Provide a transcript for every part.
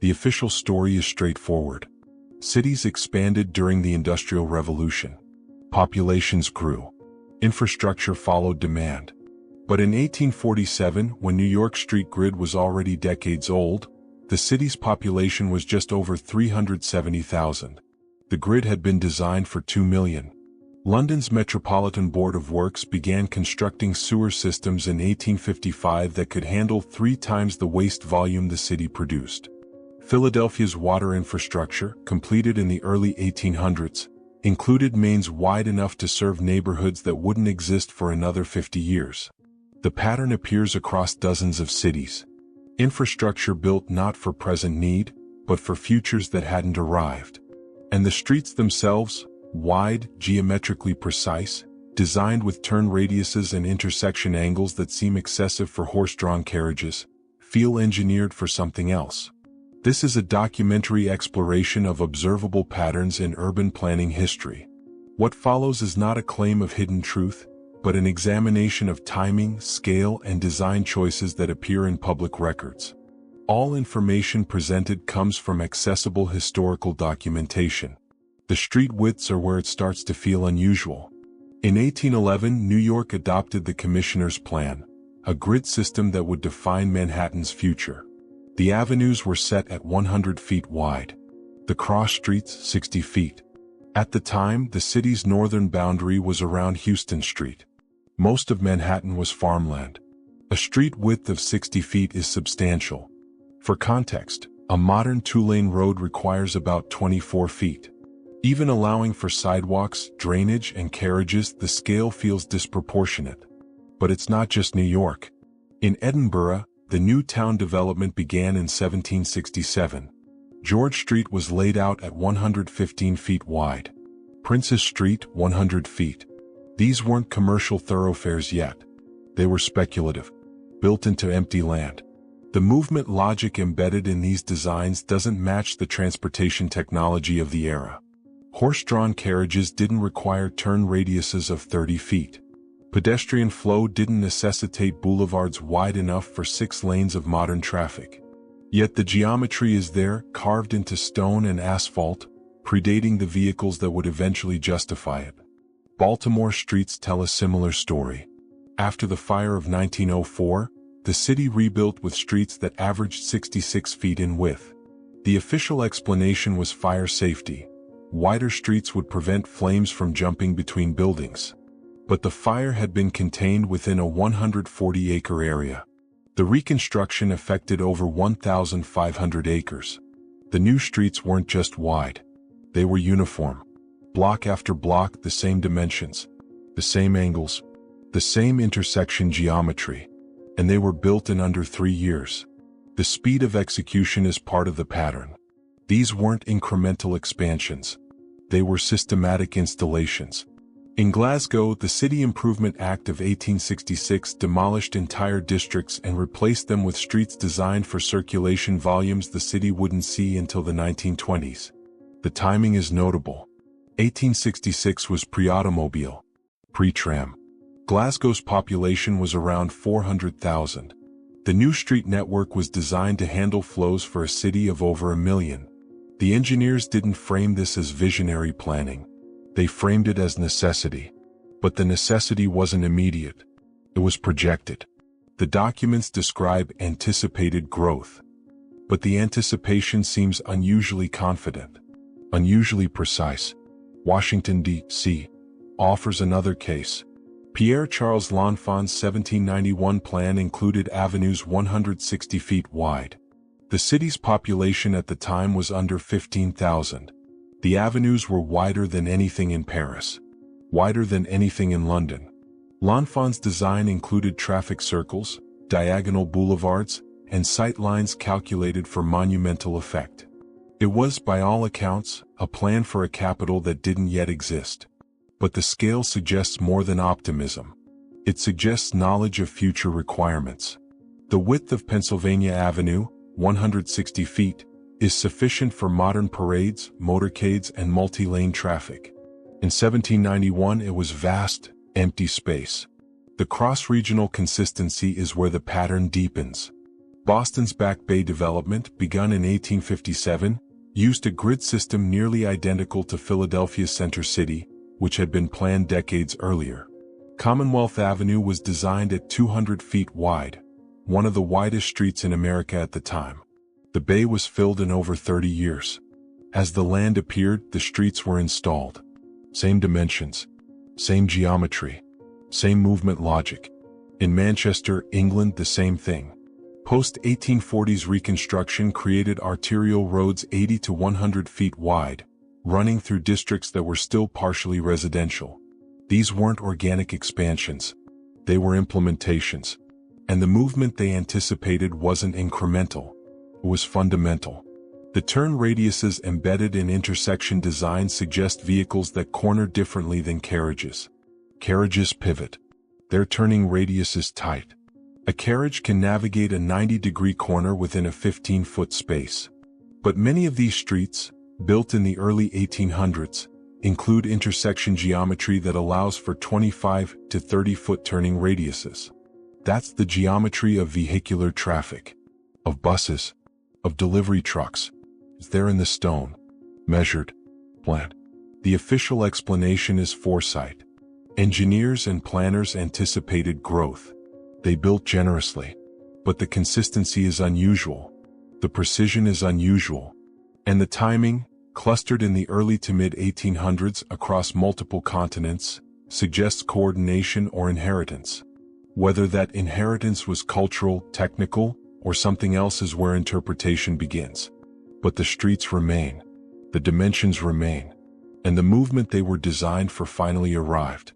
The official story is straightforward. Cities expanded during the Industrial Revolution. Populations grew. Infrastructure followed demand. But in 1847, when New York's street grid was already decades old, the city's population was just over 370,000. The grid had been designed for 2 million. London's Metropolitan Board of Works began constructing sewer systems in 1855 that could handle 3 times the waste volume the city produced. Philadelphia's water infrastructure, completed in the early 1800s, included mains wide enough to serve neighborhoods that wouldn't exist for another 50 years. The pattern appears across dozens of cities. Infrastructure built not for present need, but for futures that hadn't arrived. And the streets themselves, wide, geometrically precise, designed with turn radiuses and intersection angles that seem excessive for horse-drawn carriages, feel engineered for something else. This is a documentary exploration of observable patterns in urban planning history. What follows is not a claim of hidden truth, but an examination of timing, scale, and design choices that appear in public records. All information presented comes from accessible historical documentation. The street widths are where it starts to feel unusual. In 1811, New York adopted the Commissioner's Plan, a grid system that would define Manhattan's future. The avenues were set at 100 feet wide. The cross streets 60 feet. At the time, the city's northern boundary was around Houston Street. Most of Manhattan was farmland. A street width of 60 feet is substantial. For context, a modern 2-lane road requires about 24 feet. Even allowing for sidewalks, drainage, and carriages, the scale feels disproportionate. But it's not just New York. In Edinburgh, the new town development began in 1767. George Street was laid out at 115 feet wide. Princes Street, 100 feet. These weren't commercial thoroughfares yet. They were speculative, built into empty land. The movement logic embedded in these designs doesn't match the transportation technology of the era. Horse-drawn carriages didn't require turn radiuses of 30 feet. Pedestrian flow didn't necessitate boulevards wide enough for 6 lanes of modern traffic. Yet the geometry is there, carved into stone and asphalt, predating the vehicles that would eventually justify it. Baltimore streets tell a similar story. After the fire of 1904, the city rebuilt with streets that averaged 66 feet in width. The official explanation was fire safety. Wider streets would prevent flames from jumping between buildings. But the fire had been contained within a 140-acre area. The reconstruction affected over 1,500 acres. The new streets weren't just wide. They were uniform. Block after block, the same dimensions, the same angles, the same intersection geometry. And they were built in under 3 years. The speed of execution is part of the pattern. These weren't incremental expansions. They were systematic installations. In Glasgow, the City Improvement Act of 1866 demolished entire districts and replaced them with streets designed for circulation volumes the city wouldn't see until the 1920s. The timing is notable. 1866 was pre-automobile, pre-tram. Glasgow's population was around 400,000. The new street network was designed to handle flows for a city of over 1 million. The engineers didn't frame this as visionary planning. They framed it as necessity. But the necessity wasn't immediate. It was projected. The documents describe anticipated growth. But the anticipation seems unusually confident, unusually precise. Washington, D.C. offers another case. Pierre Charles L'Enfant's 1791 plan included avenues 160 feet wide. The city's population at the time was under 15,000. The avenues were wider than anything in Paris, wider than anything in London. L'Enfant's design included traffic circles, diagonal boulevards, and sight lines calculated for monumental effect. It was, by all accounts, a plan for a capital that didn't yet exist. But the scale suggests more than optimism. It suggests knowledge of future requirements. The width of Pennsylvania Avenue, 160 feet, is sufficient for modern parades, motorcades, and multi-lane traffic. In 1791, it was vast, empty space. The cross-regional consistency is where the pattern deepens. Boston's Back Bay development, begun in 1857, used a grid system nearly identical to Philadelphia's Center City, which had been planned decades earlier. Commonwealth Avenue was designed at 200 feet wide, one of the widest streets in America at the time. The bay was filled in over 30 years. As the land appeared, the streets were installed. Same dimensions, same geometry, same movement logic. In Manchester, England, the same thing. Post-1840s reconstruction created arterial roads 80 to 100 feet wide, running through districts that were still partially residential. These weren't organic expansions. They were implementations. And the movement they anticipated wasn't incremental. It was fundamental. The turn radiuses embedded in intersection design suggest vehicles that corner differently than carriages. Carriages pivot. Their turning radius is tight. A carriage can navigate a 90-degree corner within a 15-foot space. But many of these streets, built in the early 1800s, include intersection geometry that allows for 25 to 30-foot turning radiuses. That's the geometry of vehicular traffic, of buses, of delivery trucks. It's there in the stone, measured, planned. The official explanation is foresight. Engineers and planners anticipated growth. They built generously. But the consistency is unusual. The precision is unusual. And the timing, clustered in the early to mid-1800s across multiple continents, suggests coordination or inheritance. Whether that inheritance was cultural, technical, or something else is where interpretation begins. But the streets remain. The dimensions remain. And the movement they were designed for finally arrived.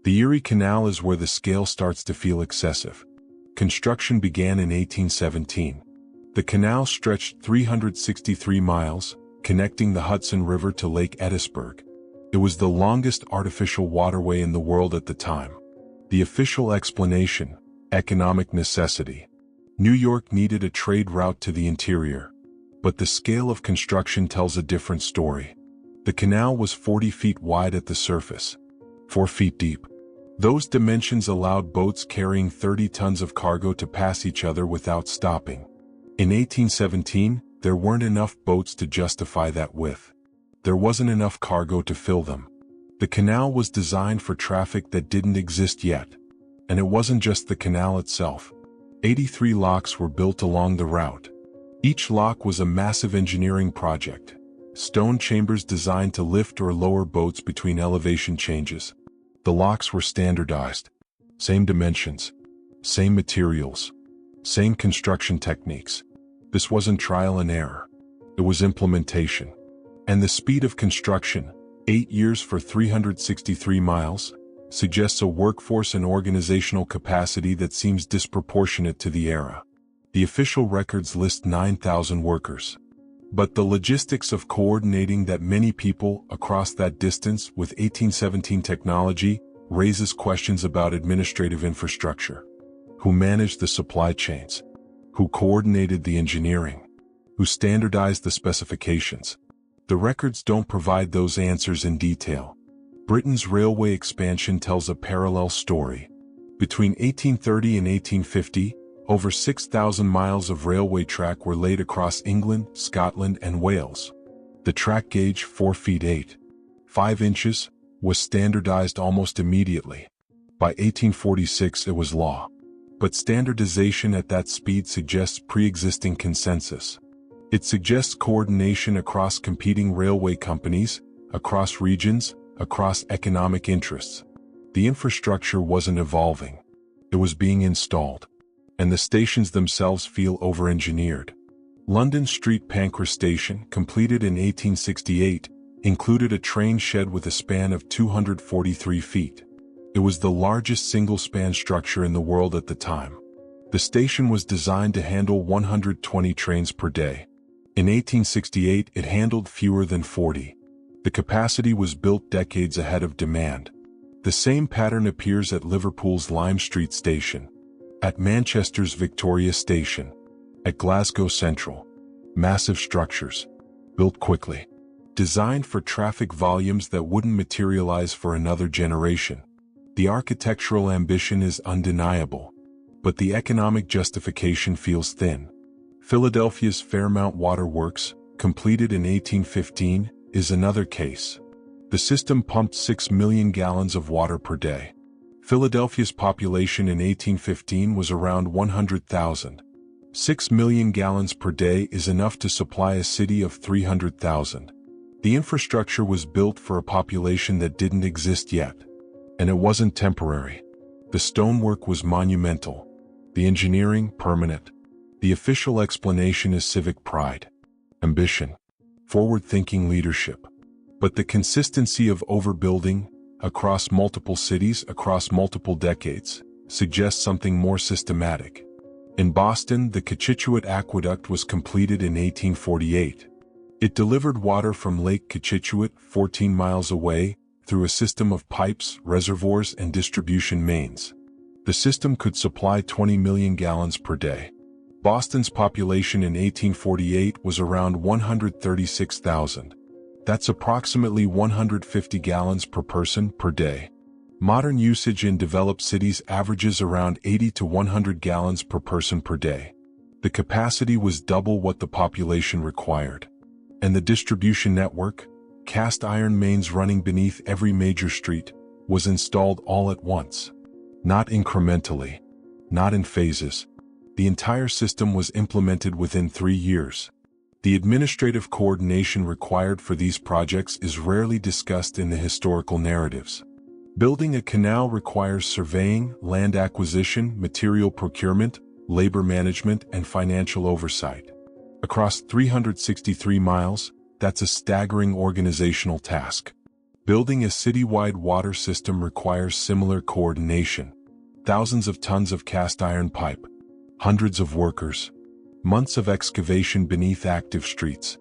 The Erie Canal is where the scale starts to feel excessive. Construction began in 1817. The canal stretched 363 miles, connecting the Hudson River to Lake Edisburg. It was the longest artificial waterway in the world at the time. The official explanation: economic necessity. New York needed a trade route to the interior. But the scale of construction tells a different story. The canal was 40 feet wide at the surface, 4 feet deep. Those dimensions allowed boats carrying 30 tons of cargo to pass each other without stopping. In 1817, there weren't enough boats to justify that width. There wasn't enough cargo to fill them. The canal was designed for traffic that didn't exist yet. And it wasn't just the canal itself. 83 locks were built along the route. Each lock was a massive engineering project. Stone chambers designed to lift or lower boats between elevation changes. The locks were standardized. Same dimensions, same materials, same construction techniques. This wasn't trial and error. It was implementation. And the speed of construction, 8 years for 363 miles, suggests a workforce and organizational capacity that seems disproportionate to the era. The official records list 9,000 workers. But the logistics of coordinating that many people across that distance with 1817 technology raises questions about administrative infrastructure. Who managed the supply chains? Who coordinated the engineering? Who standardized the specifications? The records don't provide those answers in detail. Britain's railway expansion tells a parallel story. Between 1830 and 1850, over 6,000 miles of railway track were laid across England, Scotland, and Wales. The track gauge, 4 feet 5 inches, was standardized almost immediately. By 1846 it was law. But standardization at that speed suggests pre-existing consensus. It suggests coordination across competing railway companies, across regions, across economic interests. The infrastructure wasn't evolving. It was being installed. And the stations themselves feel over-engineered. London Street Pancras Station, completed in 1868, included a train shed with a span of 243 feet. It was the largest single-span structure in the world at the time. The station was designed to handle 120 trains per day. In 1868, it handled fewer than 40. The capacity was built decades ahead of demand. The same pattern appears at Liverpool's Lime Street Station, at Manchester's Victoria Station, at Glasgow Central. Massive structures, built quickly, designed for traffic volumes that wouldn't materialize for another generation. The architectural ambition is undeniable, but the economic justification feels thin. Philadelphia's Fairmount Water Works, completed in 1815, is another case. The system pumped 6 million gallons of water per day. Philadelphia's population in 1815 was around 100,000. 6 million gallons per day is enough to supply a city of 300,000. The infrastructure was built for a population that didn't exist yet. And it wasn't temporary. The stonework was monumental. The engineering, permanent. The official explanation is civic pride, ambition, forward-thinking leadership. But the consistency of overbuilding, across multiple cities, across multiple decades, suggests something more systematic. In Boston, the Cochituate Aqueduct was completed in 1848. It delivered water from Lake Cochituate, 14 miles away, through a system of pipes, reservoirs, and distribution mains. The system could supply 20 million gallons per day. Boston's population in 1848 was around 136,000. That's approximately 150 gallons per person per day. Modern usage in developed cities averages around 80 to 100 gallons per person per day. The capacity was double what the population required. And the distribution network, cast iron mains running beneath every major street, was installed all at once. Not incrementally. Not in phases. The entire system was implemented within 3 years. The administrative coordination required for these projects is rarely discussed in the historical narratives. Building a canal requires surveying, land acquisition, material procurement, labor management, and financial oversight. Across 363 miles, that's a staggering organizational task. Building a citywide water system requires similar coordination. Thousands of tons of cast iron pipe, hundreds of workers, months of excavation beneath active streets.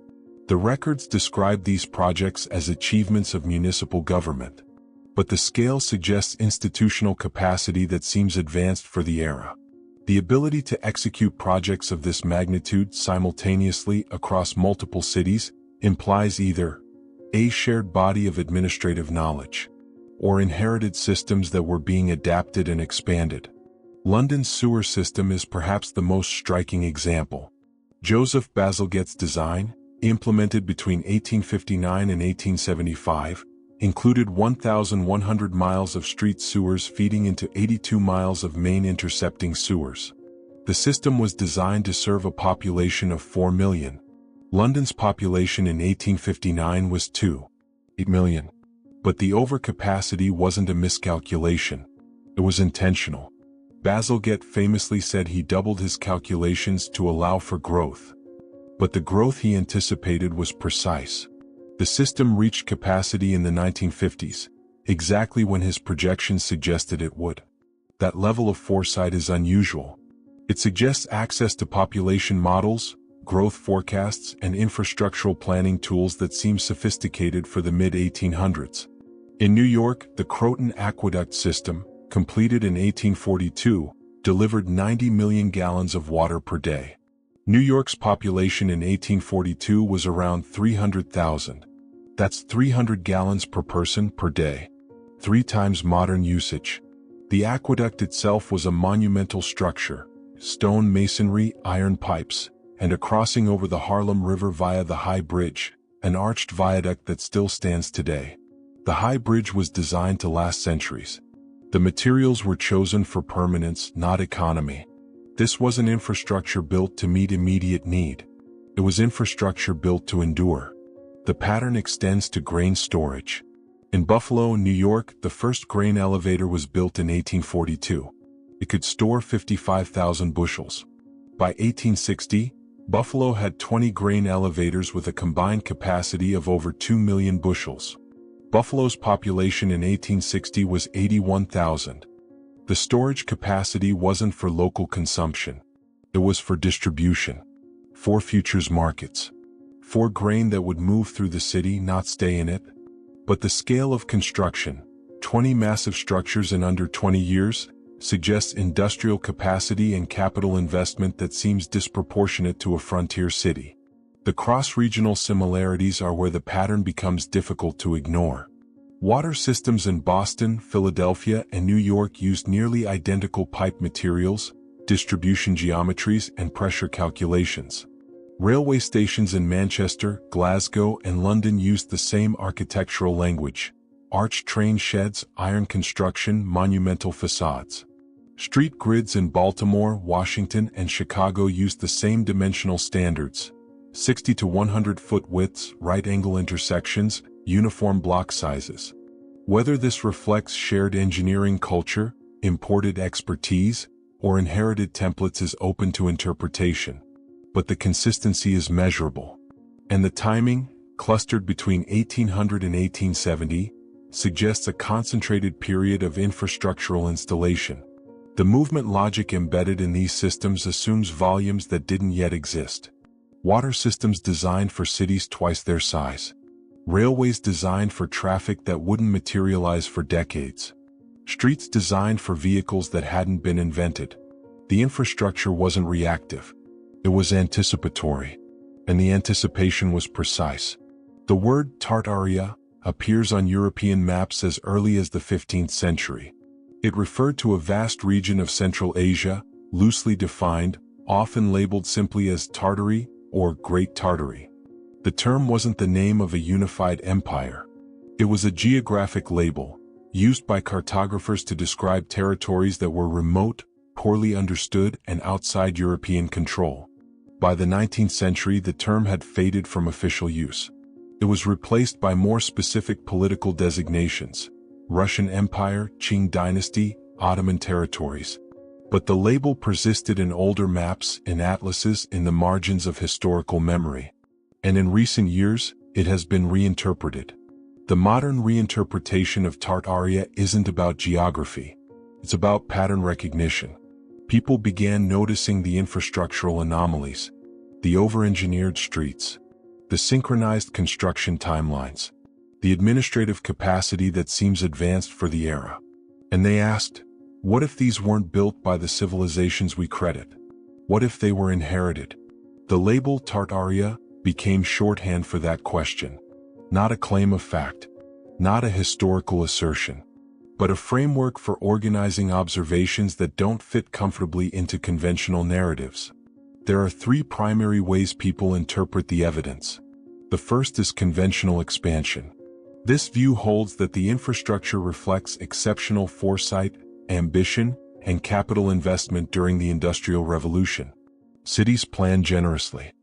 The records describe these projects as achievements of municipal government. But the scale suggests institutional capacity that seems advanced for the era. The ability to execute projects of this magnitude simultaneously across multiple cities implies either a shared body of administrative knowledge or inherited systems that were being adapted and expanded. London's sewer system is perhaps the most striking example. Joseph Bazalgette's design, implemented between 1859 and 1875, included 1,100 miles of street sewers feeding into 82 miles of main intercepting sewers. The system was designed to serve a population of 4 million. London's population in 1859 was 2.8 million. But the overcapacity wasn't a miscalculation. It was intentional. Bazalgette famously said he doubled his calculations to allow for growth. But the growth he anticipated was precise. The system reached capacity in the 1950s, exactly when his projections suggested it would. That level of foresight is unusual. It suggests access to population models, growth forecasts, and infrastructural planning tools that seem sophisticated for the mid-1800s. In New York, the Croton Aqueduct system, completed in 1842, delivered 90 million gallons of water per day. New York's population in 1842 was around 300,000. That's 300 gallons per person per day. 3 times modern usage. The aqueduct itself was a monumental structure, stone masonry, iron pipes, and a crossing over the Harlem River via the High Bridge, an arched viaduct that still stands today. The High Bridge was designed to last centuries. The materials were chosen for permanence, not economy. This wasn't infrastructure built to meet immediate need. It was infrastructure built to endure. The pattern extends to grain storage. In Buffalo, New York, the first grain elevator was built in 1842. It could store 55,000 bushels. By 1860, Buffalo had 20 grain elevators with a combined capacity of over 2 million bushels. Buffalo's population in 1860 was 81,000. The storage capacity wasn't for local consumption. It was for distribution. For futures markets. For grain that would move through the city, not stay in it. But the scale of construction, 20 massive structures in under 20 years, suggests industrial capacity and capital investment that seems disproportionate to a frontier city. The cross-regional similarities are where the pattern becomes difficult to ignore. Water systems in Boston, Philadelphia, and New York used nearly identical pipe materials, distribution geometries, and pressure calculations. Railway stations in Manchester, Glasgow, and London used the same architectural language: arched train sheds, iron construction, monumental facades. Street grids in Baltimore, Washington, and Chicago used the same dimensional standards: 60 to 100 foot widths, right-angle intersections, uniform block sizes. Whether this reflects shared engineering culture, imported expertise, or inherited templates is open to interpretation. But the consistency is measurable. And the timing, clustered between 1800 and 1870, suggests a concentrated period of infrastructural installation. The movement logic embedded in these systems assumes volumes that didn't yet exist. Water systems designed for cities twice their size. Railways designed for traffic that wouldn't materialize for decades. Streets designed for vehicles that hadn't been invented. The infrastructure wasn't reactive. It was anticipatory. And the anticipation was precise. The word Tartaria appears on European maps as early as the 15th century. It referred to a vast region of Central Asia, loosely defined, often labeled simply as Tartary or Great Tartary. The term wasn't the name of a unified empire. It was a geographic label, used by cartographers to describe territories that were remote, poorly understood, and outside European control. By the 19th century, the term had faded from official use. It was replaced by more specific political designations: Russian Empire, Qing Dynasty, Ottoman territories. But the label persisted in older maps, in atlases, in the margins of historical memory. And in recent years, it has been reinterpreted. The modern reinterpretation of Tartaria isn't about geography. It's about pattern recognition. People began noticing the infrastructural anomalies, the over-engineered streets, the synchronized construction timelines, the administrative capacity that seems advanced for the era. And they asked, what if these weren't built by the civilizations we credit? What if they were inherited? The label Tartaria became shorthand for that question. Not a claim of fact, not a historical assertion, but a framework for organizing observations that don't fit comfortably into conventional narratives. There are three primary ways people interpret the evidence. The first is conventional expansion. This view holds that the infrastructure reflects exceptional foresight, ambition, and capital investment during the Industrial Revolution. Cities planned generously.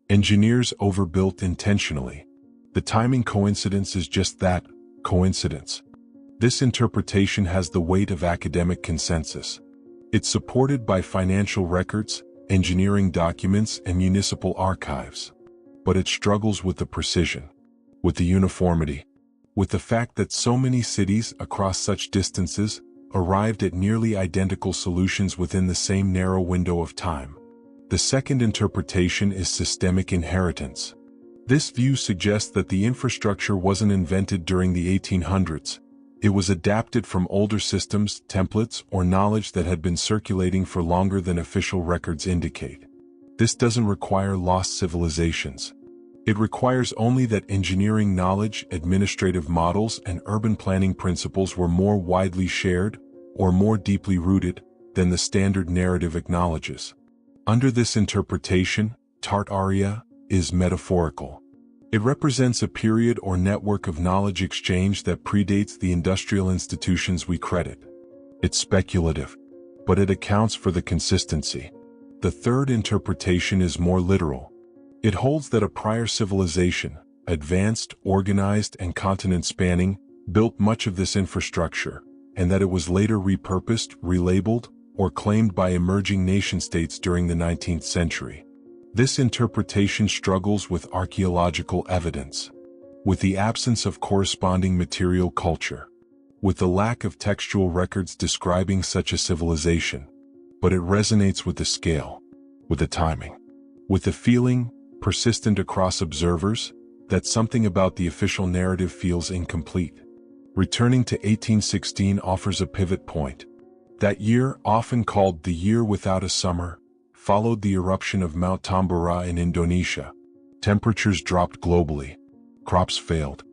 Engineers overbuilt intentionally. The timing coincidence is just that, coincidence. This interpretation has the weight of academic consensus. It's supported by financial records, engineering documents, and municipal archives. But it struggles with the precision, with the uniformity, with the fact that so many cities across such distances arrived at nearly identical solutions within the same narrow window of time. The second interpretation is systemic inheritance. This view suggests that the infrastructure wasn't invented during the 1800s. It was adapted from older systems, templates, or knowledge that had been circulating for longer than official records indicate. This doesn't require lost civilizations. It requires only that engineering knowledge, administrative models, and urban planning principles were more widely shared, or more deeply rooted, than the standard narrative acknowledges. Under this interpretation, Tartaria is metaphorical. It represents a period or network of knowledge exchange that predates the industrial institutions we credit. It's speculative, but it accounts for the consistency. The third interpretation is more literal. It holds that a prior civilization, advanced, organized, and continent-spanning, built much of this infrastructure, and that it was later repurposed, relabeled, or claimed by emerging nation-states during the 19th century. This interpretation struggles with archaeological evidence, with the absence of corresponding material culture, with the lack of textual records describing such a civilization. But it resonates with the scale, with the timing, with the feeling, persistent across observers, that something about the official narrative feels incomplete. Returning to 1816 offers a pivot point. That year, often called the year without a summer, followed the eruption of Mount Tambora in Indonesia. Temperatures dropped globally. Crops failed.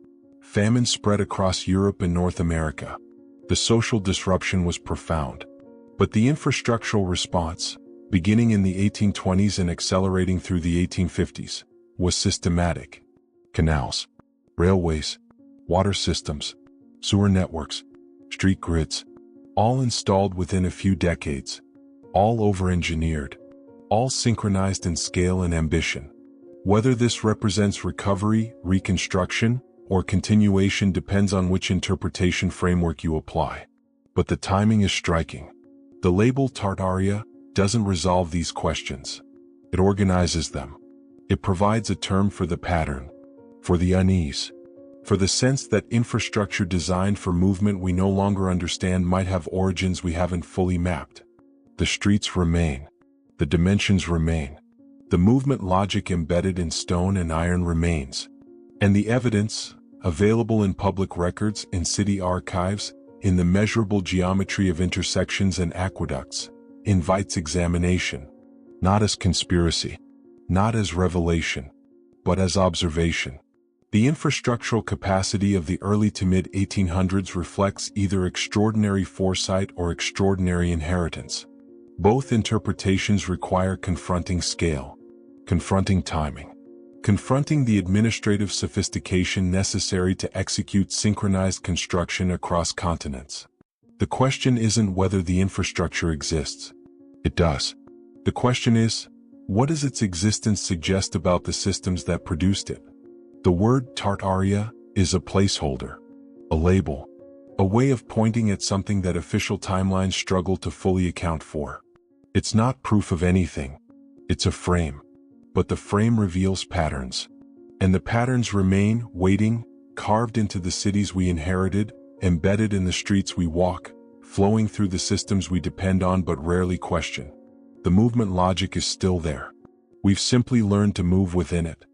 Famine spread across Europe and North America. The social disruption was profound. But the infrastructural response, beginning in the 1820s and accelerating through the 1850s, was systematic. Canals, railways, water systems, sewer networks, street grids, all installed within a few decades, all over-engineered, all synchronized in scale and ambition. Whether this represents recovery, reconstruction, or continuation depends on which interpretation framework you apply. But the timing is striking. The label Tartaria doesn't resolve these questions. It organizes them. It provides a term for the pattern, for the unease, for the sense that infrastructure designed for movement we no longer understand might have origins we haven't fully mapped. The streets remain. The dimensions remain. The movement logic embedded in stone and iron remains. And the evidence, available in public records, in city archives, in the measurable geometry of intersections and aqueducts, invites examination, not as conspiracy, not as revelation, but as observation. The infrastructural capacity of the early to mid-1800s reflects either extraordinary foresight or extraordinary inheritance. Both interpretations require confronting scale, confronting timing, confronting the administrative sophistication necessary to execute synchronized construction across continents. The question isn't whether the infrastructure exists. It does. The question is, what does its existence suggest about the systems that produced it? The word Tartaria is a placeholder, a label, a way of pointing at something that official timelines struggle to fully account for. It's not proof of anything. It's a frame. But the frame reveals patterns. And the patterns remain, waiting, carved into the cities we inherited, embedded in the streets we walk, flowing through the systems we depend on but rarely question. The movement logic is still there. We've simply learned to move within it.